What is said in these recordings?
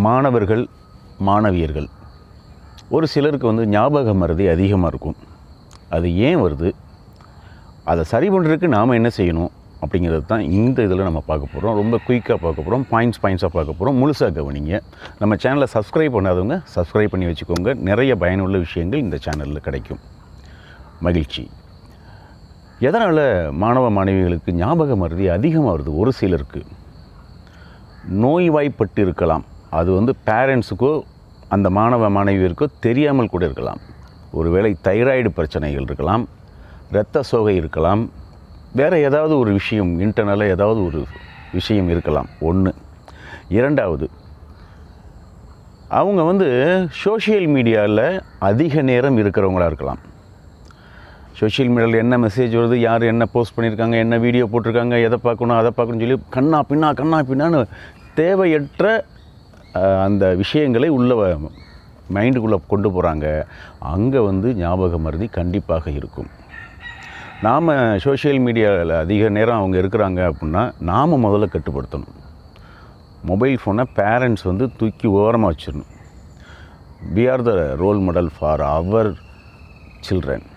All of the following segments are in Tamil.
மாணவர்கள் மாணவியர்கள் ஒரு சிலருக்கு வந்து ஞாபக மறதி அதிகமாக இருக்கும். அது ஏன் வருது, அதை சரி பண்ணுறதுக்கு நாம் என்ன செய்யணும் அப்படிங்கிறது தான் இந்த இதில் நம்ம பார்க்க போகிறோம். ரொம்ப குயிக்காக பார்க்க போகிறோம், பாயிண்ட்ஸாக பார்க்க போகிறோம். முழுசாக கவனிங்க. நம்ம சேனலை சப்ஸ்கிரைப் பண்ணாதவங்க சப்ஸ்கிரைப் பண்ணி வச்சுக்கோங்க. நிறைய பயனுள்ள விஷயங்கள் இந்த சேனலில் கிடைக்கும். மகிழ்ச்சி. எதனால் மாணவ மாணவிகளுக்கு ஞாபக மறதி அதிகமாக வருது? ஒரு சிலருக்கு நோய்வாய்ப்பட்டு இருக்கலாம். அது வந்து பேரண்ட்ஸுக்கோ அந்த மாணவ மாணவியருக்கோ தெரியாமல் கூட இருக்கலாம். ஒருவேளை தைராய்டு பிரச்சனைகள் இருக்கலாம், இரத்த சோகை இருக்கலாம், வேறு ஏதாவது ஒரு விஷயம் இன்டர்னலாக ஏதாவது ஒரு விஷயம் இருக்கலாம். ஒன்று. இரண்டாவது, அவங்க வந்து சோஷியல் மீடியாவில் அதிக நேரம் இருக்கிறவங்களாக இருக்கலாம். சோஷியல் மீடியாவில் என்ன மெசேஜ் வருது, யார் என்ன போஸ்ட் பண்ணியிருக்காங்க, என்ன வீடியோ போட்டிருக்காங்க, எதை பார்க்கணும் அதை பார்க்கணும்னு சொல்லி கண்ணா பின்னான்னு தேவையற்ற அந்த விஷயங்களை உள்ள மைண்டுக்குள்ளே கொண்டு போகிறாங்க. அங்கே வந்து ஞாபக மறதி கண்டிப்பாக இருக்கும். நாம் சோஷியல் மீடியாவில் அதிக நேரம் அவங்க இருக்கிறாங்க அப்படின்னா நாம் முதல்ல கட்டுப்படுத்தணும். மொபைல் ஃபோனை பேரண்ட்ஸ் வந்து தூக்கி ஓரமாக வச்சிடணும். We are the role model for our children.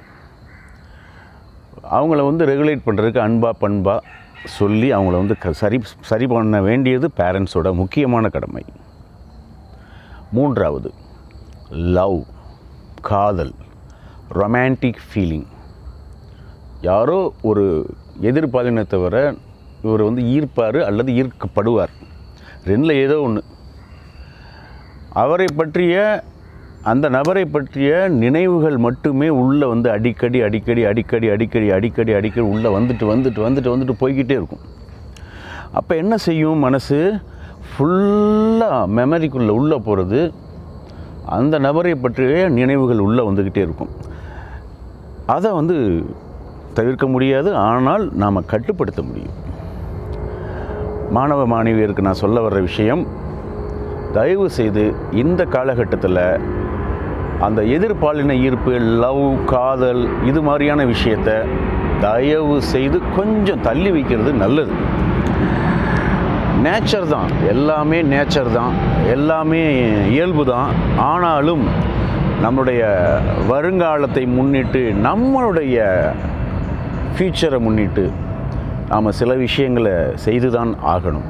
அவங்கள வந்து ரெகுலேட் பண்ணுறதுக்கு பண்பாக சொல்லி அவங்கள வந்து சரி பண்ண வேண்டியது பேரண்ட்ஸோட முக்கியமான கடமை. மூன்றாவது, லவ், காதல், ரொமான்டிக் ஃபீலிங். யாரோ ஒரு எதிர்பாலினத்தவர இவர் வந்து ஈர்ப்பார் அல்லது ஈர்க்கப்படுவார். ரெண்டில் ஏதோ ஒன்று. அவரை பற்றிய அந்த நபரை பற்றிய நினைவுகள் மட்டுமே உள்ளே வந்து அடிக்கடி உள்ளே வந்துட்டு போய்கிட்டே இருக்கும். அப்போ என்ன செய்யும்? மனசு ஃபுல்லாக மெமரிக்குள்ளே உள்ளே போகிறது அந்த நபரை பற்றிய நினைவுகள் உள்ளே வந்துக்கிட்டே இருக்கும். அதை வந்து தவிர்க்க முடியாது, ஆனால் நாம் கட்டுப்படுத்த முடியும். மாணவ மாணவியருக்கு நான் சொல்ல வர்ற விஷயம், தயவு செய்து இந்த காலகட்டத்தில் அந்த எதிர்பாலின ஈர்ப்பு, லவ், காதல் இது மாதிரியான விஷயத்தை தயவு செய்து கொஞ்சம் தள்ளி வைக்கிறது நல்லது. நேச்சர் தான், எல்லாமே நேச்சர் தான், எல்லாமே இயல்பு தான். ஆனாலும் நம்மளுடைய வருங்காலத்தை முன்னிட்டு, நம்மளுடைய ஃப்யூச்சரை முன்னிட்டு நாம் சில விஷயங்களை செய்து தான் ஆகணும்.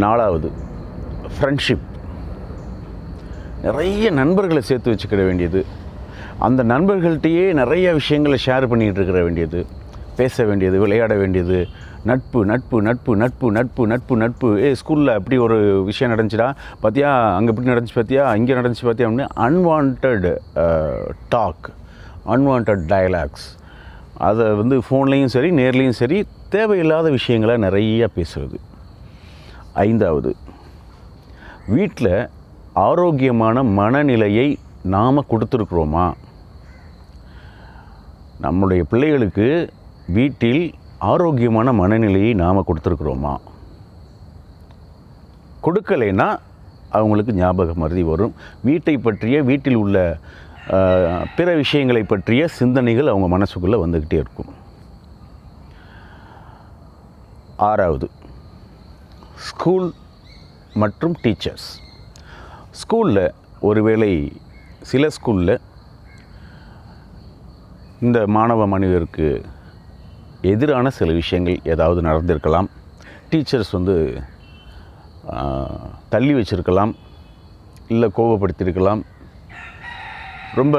நாலாவது, ஃப்ரெண்ட்ஷிப். நிறைய நண்பர்களை சேர்த்து வச்சுக்கிட வேண்டியது, அந்த நண்பர்கள்ட்டையே நிறைய விஷயங்களை ஷேர் பண்ணிகிட்டு இருக்கிற வேண்டியது, பேச வேண்டியது, விளையாட வேண்டியது. நட்பு நட்பு நட்பு நட்பு நட்பு நட்பு நட்பு. ஸ்கூலில் அப்படி ஒரு விஷயம் நடந்துச்சுடா பார்த்தியா, அங்கே இப்படி நடந்துச்சு பார்த்தியா, இங்கே நடந்துச்சு பார்த்தியா அப்படின்னு அன்வான்ட் டாக், அன்வான்ட் டயலாக்ஸ். அதை வந்து ஃபோன்லேயும் சரி நேர்லேயும் சரி தேவையில்லாத விஷயங்களை நிறைய பேசுகிறது. ஐந்தாவது, வீட்டில் ஆரோக்கியமான மனநிலையை நாம் கொடுத்துருக்குறோமா? நம்முடைய பிள்ளைகளுக்கு வீட்டில் ஆரோக்கியமான மனநிலையை நாம் கொடுத்துருக்குறோமா? கொடுக்கலைன்னா அவங்களுக்கு ஞாபக மறதி வரும். வீட்டை பற்றிய, வீட்டில் உள்ள பிற விஷயங்களை பற்றிய சிந்தனைகள் அவங்க மனசுக்குள்ளே வந்துக்கிட்டே இருக்கும். ஆறாவது, ஸ்கூல் மற்றும் டீச்சர்ஸ். ஸ்கூலில் ஒருவேளை சில ஸ்கூலில் இந்த மாணவ மாணவியருக்கு எதிரான சில விஷயங்கள் ஏதாவது நடந்திருக்கலாம். டீச்சர்ஸ் வந்து தள்ளி வச்சிருக்கலாம், இல்லை கோபப்படுத்தியிருக்கலாம், ரொம்ப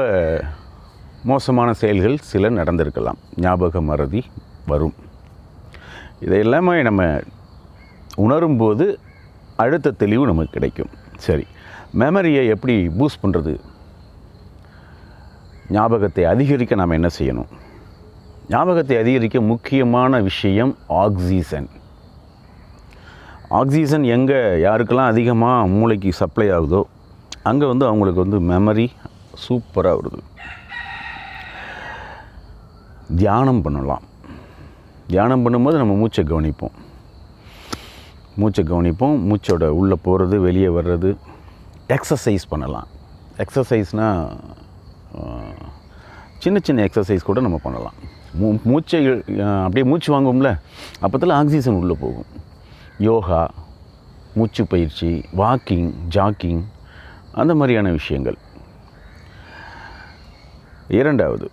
மோசமான செயல்கள் சில நடந்திருக்கலாம். ஞாபக மறதி வரும். இதையெல்லாமே நம்ம உணரும்போது அடுத்த தெளிவு நமக்கு கிடைக்கும். சரி, மெமரியை எப்படி பூஸ்ட் பண்ணுறது? ஞாபகத்தை அதிகரிக்க நாம் என்ன செய்யணும்? ஞாபகத்தை அதிகரிக்க முக்கியமான விஷயம் ஆக்சிஜன். ஆக்சிஜன் எங்கே யாருக்கெல்லாம் அதிகமாக மூளைக்கு சப்ளை ஆகுதோ அங்கே வந்து அவங்களுக்கு வந்து மெமரி சூப்பராக வருது. தியானம் பண்ணலாம். தியானம் பண்ணும்போது நம்ம மூச்சை கவனிப்போம். மூச்சோட உள்ளே போகிறது வெளியே வர்றது. எக்ஸசைஸ் பண்ணலாம். எக்ஸசைஸ்னால் சின்ன சின்ன எக்ஸசைஸ் கூட நம்ம பண்ணலாம். மூச்சை அப்படியே மூச்சு வாங்குவோம்ல, அப்போத்தில் ஆக்சிஜன் உள்ளே போகும். யோகா, மூச்சு பயிற்சி, வாக்கிங், ஜாக்கிங், அந்த மாதிரியான விஷயங்கள். இரண்டாவது,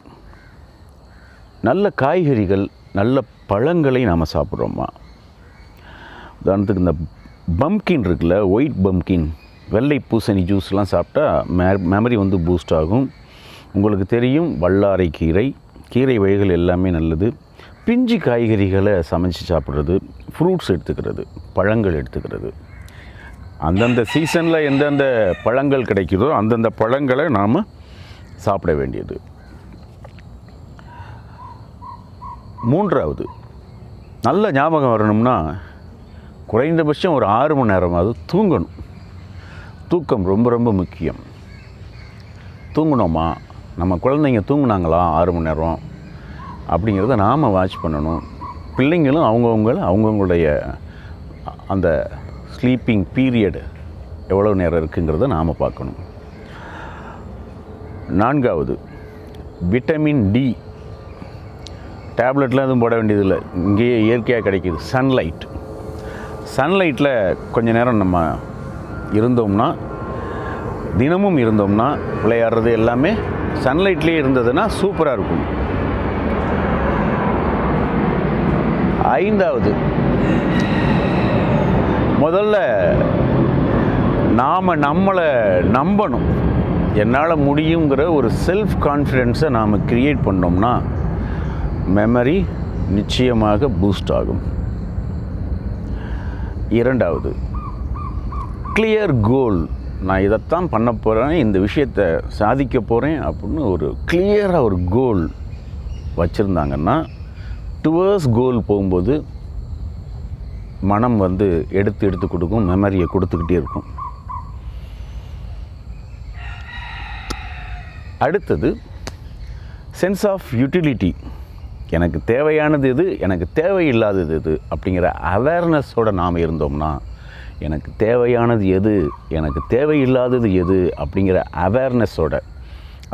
நல்ல காய்கறிகள், நல்ல பழங்களை நாம் சாப்பிட்றோமா? உதாரணத்துக்கு இந்த பம்கின் இருக்குல்ல, ஒயிட் பம்கின், வெள்ளை பூசணி ஜூஸ்லாம் சாப்பிட்டா மெமரி வந்து பூஸ்ட் ஆகும். உங்களுக்கு தெரியும், வல்லாரை கீரை, கீரை வகைகள் எல்லாமே நல்லது. பிஞ்சு காய்கறிகளை சமைச்சு சாப்பிட்றது, ஃப்ரூட்ஸ் எடுத்துக்கிறது, பழங்கள் எடுத்துக்கிறது. அந்தந்த சீசனில் எந்தெந்த பழங்கள் கிடைக்குதோ அந்தந்த பழங்களை நாம் சாப்பிட வேண்டியது. மூன்றாவது, நல்ல ஞாபகம் வரணும்னா குறைந்தபட்சம் ஒரு 6 மணி நேரமாவது தூங்கணும். தூக்கம் ரொம்ப ரொம்ப முக்கியம். தூங்கணுமா? நம்ம குழந்தைங்க தூங்குனாங்களா 6 மணி நேரம் அப்படிங்கிறத நாம் வாட்ச் பண்ணணும். பிள்ளைங்களும் அவங்கவுங்களுடைய அந்த ஸ்லீப்பிங் பீரியடு எவ்வளோ நேரம் இருக்குங்கிறத நாம் பார்க்கணும். நான்காவது, விட்டமின் டி டேப்லெட்லாம் எதுவும் போட வேண்டியதில்லை, இங்கேயே இயற்கையாக கிடைக்கிது. சன்லைட்டில் கொஞ்சம் நேரம் நம்ம இருந்தோம்னா, தினமும் இருந்தோம்னா, விளையாடுறது எல்லாமே சன்லைட்லேயே இருந்ததுன்னா சூப்பராக இருக்கும். ஐந்தாவது, முதல்ல நாம் நம்மளை நம்பணும். என்னால் முடியுங்கிற ஒரு செல்ஃப் கான்ஃபிடென்ஸை நாம் க்ரியேட் பண்ணோம்னா மெமரி நிச்சயமாக பூஸ்ட் ஆகும். இரண்டாவது, கிளியர் கோல். நான் இதைத்தான் பண்ண போகிறேன், இந்த விஷயத்தை சாதிக்க போகிறேன் அப்படின்னு ஒரு கிளியராக ஒரு கோல் வச்சுருந்தாங்கன்னா, டுவர்ஸ் கோல் போகும்போது மனம் வந்து எடுத்து கொடுக்கும், மெமரியை கொடுத்துக்கிட்டே இருக்கும். அடுத்தது, சென்ஸ் ஆஃப் யூட்டிலிட்டி. எனக்கு தேவையானது எது, எனக்கு தேவையில்லாதது எது அப்படிங்கிற அவேர்னஸோடு நாம் இருந்தோம்னா, எனக்கு தேவையானது எது, எனக்கு தேவையில்லாதது எது அப்படிங்கிற அவேர்னஸோட,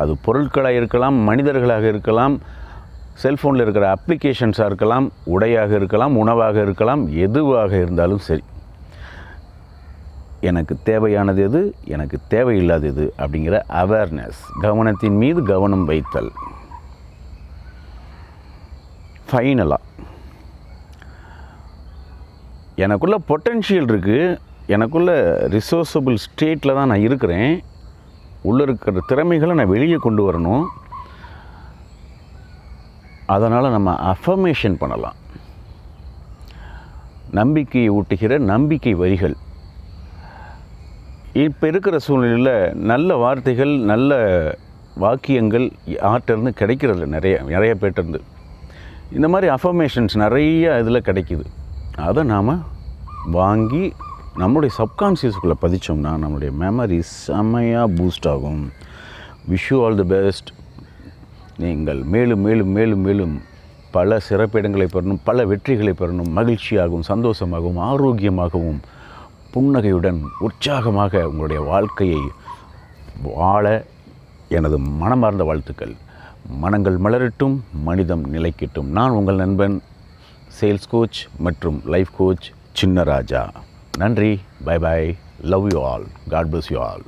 அது பொருட்களாக இருக்கலாம், மனிதர்களாக இருக்கலாம், செல்ஃபோனில் இருக்கிற அப்ளிகேஷன்ஸாக இருக்கலாம், உடையாக இருக்கலாம், உணவாக இருக்கலாம், எதுவாக இருந்தாலும் சரி, எனக்கு தேவையானது எது, எனக்கு தேவையில்லாதது எது அப்படிங்கிற அவேர்னஸ், கவனத்தின் மீது கவனம் வைத்தல். ஃபைனலாக, எனக்குள்ள பொட்டென்ஷியல் இருக்குது, எனக்குள்ள ரிசோர்ஸபிள் ஸ்டேட்டில் தான் நான் இருக்கிறேன், உள்ளே இருக்கிற திறமைகளை நான் வெளியே கொண்டு வரணும். அதனால் நம்ம அஃபர்மேஷன் பண்ணலாம். நம்பிக்கையை ஊட்டுகிற நம்பிக்கை வரிகள். இப்போ இருக்கிற சூழ்நிலையில் நல்ல வார்த்தைகள், நல்ல வாக்கியங்கள் யார்கிட்டருந்து கிடைக்கிறது, நிறைய பேர்ட்டேருந்து. இந்த மாதிரி அஃபர்மேஷன்ஸ் நிறைய இதில் கிடைக்கிது. அதை நாம் வாங்கி நம்மளுடைய சப்கான்ஷியஸுக்குள்ளே பதிச்சோம்னா நம்மளுடைய மெமரி செம்மையாக பூஸ்ட் ஆகும். Wish you all the best. நீங்கள் மேலும் மேலும் மேலும் மேலும் பல சிறப்பிடங்களை பெறணும், பல வெற்றிகளை பெறணும், மகிழ்ச்சியாகவும் சந்தோஷமாகவும் ஆரோக்கியமாகவும் புன்னகையுடன் உற்சாகமாக உங்களுடைய வாழ்க்கையை வாழ எனது மனமார்ந்த வாழ்த்துக்கள். மனங்கள் மலரட்டும், மனிதம் நிலைக்கட்டும். நான் உங்கள் நண்பன், சேல்ஸ் கோச் மற்றும் லைஃப் கோச் சின்னராஜா. நன்றி. Bye bye. Love you all. God bless you all.